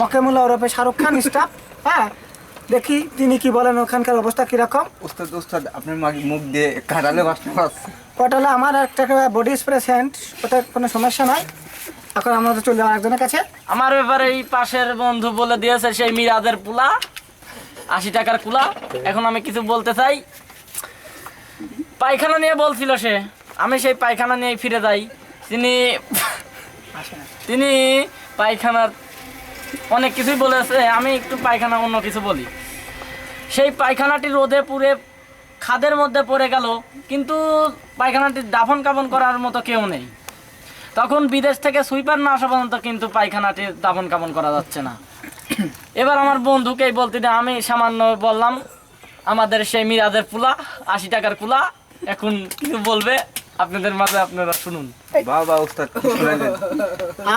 মকেমুল্লাহ ওরফে শাহরুখ খান স্টাফ। হ্যাঁ, দেখি তিনি কি বলেন, ওখানকার অবস্থা কিরকম। উস্তাদ আপনার মুখ দিয়ে কাটালে কষ্ট পাচ্ছে। ওটা হলো আমার একটা বডি স্প্রে সেন্ট, ওটা কোনো সমস্যা নয়। এখন আমরা তো চলে যাবো একজনের কাছে। আমার ব্যাপারে এই পাশের বন্ধু বলে দিয়েছে সেই মিরাজের পুলা 80 টাকার কুলা। এখন আমি কিছু বলতে চাই। পায়খানা নিয়ে বলছিল সে, আমি সেই পায়খানা নিয়ে ফিরে যাই। তিনি পায়খানার অনেক কিছুই বলেছে, আমি একটু পায়খানা অন্য কিছু বলি। সেই পায়খানাটি রোদে পুড়ে খাদের মধ্যে পড়ে গেল, কিন্তু পায়খানাটি দাফন কাফন করার মতো কেউ নেই। তখন বিদেশ থেকে সুইপার না আসা পর্যন্ত কিন্তু পায়খানাটি দাফন কাফন করা যাচ্ছে না। এবার আমার বন্ধুকেই বলতে দিয়ে আমি সামান্য বললাম আমাদের সেই মিরাজের পুলা 80 টাকার কুলা এখন কিছু বলবে আপনাদের মাঝে, আপনারা শুনুন। বাবা উস্তাদ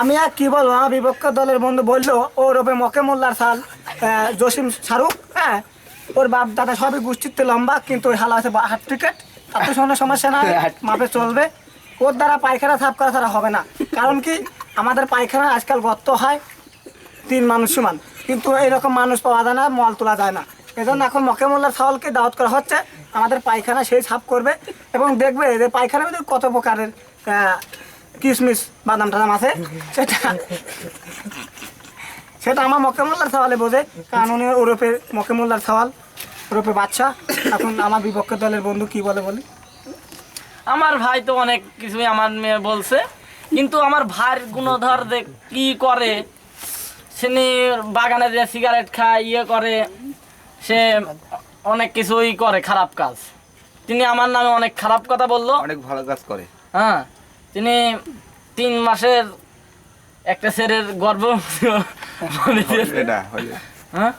আমি আর কি বলবো, আমার বিপক্ষ দলের বন্ধু বললো ওর ওপরে মকেমুল্লার সাল জসিম শাহরুখ। হ্যাঁ, ওর বাপ দাদা সবই গোষ্ঠীতে লম্বা, কিন্তু ওই হালা আছে হাত ক্রিকেট, তার তো কোনো সমস্যা না, মাপে চলবে। ওর দ্বারা পায়খানা সাফ করা ছাড়া হবে না। কারণ কি, আমাদের পায়খানা আজকাল গর্ত হয় 3 মানুষ সমান, কিন্তু এইরকম মানুষ পাওয়া যায় না, মল তোলা যায় না। এজন্য এখন মকেমুল্লার সাওয়ালকে দাওয়াত করা হচ্ছে, আমাদের পায়খানা সেই সাফ করবে এবং দেখবে যে পায়খানার ভিতরে কত প্রকারের কিশমিশ বাদাম টাদাম আছে, সেটা আমার মকেমুল্লার সওয়ালে বোঝে, কারণ উনি ওরফে মকেমুল্লার সওয়াল ওরফে বাচ্চা। এখন আমার বিপক্ষ দলের বন্ধু কি বলে বলি। আমার ভাই তো অনেক কিছুই আমার মেয়ে বলছে, কিন্তু আমার ভাইয়ের গুণধর যে কি করে, সে বাগানে যে সিগারেট খায়, ইয়ে করে, সে অনেক কিছুই করে খারাপ কাজ। তিনি আমার নামে অনেক খারাপ কথা বললো। অনেক ভালো কাজ করে। হ্যাঁ, তিনি 3 মাসের একটা ছেলের গর্ভ এটা হ্যাঁ।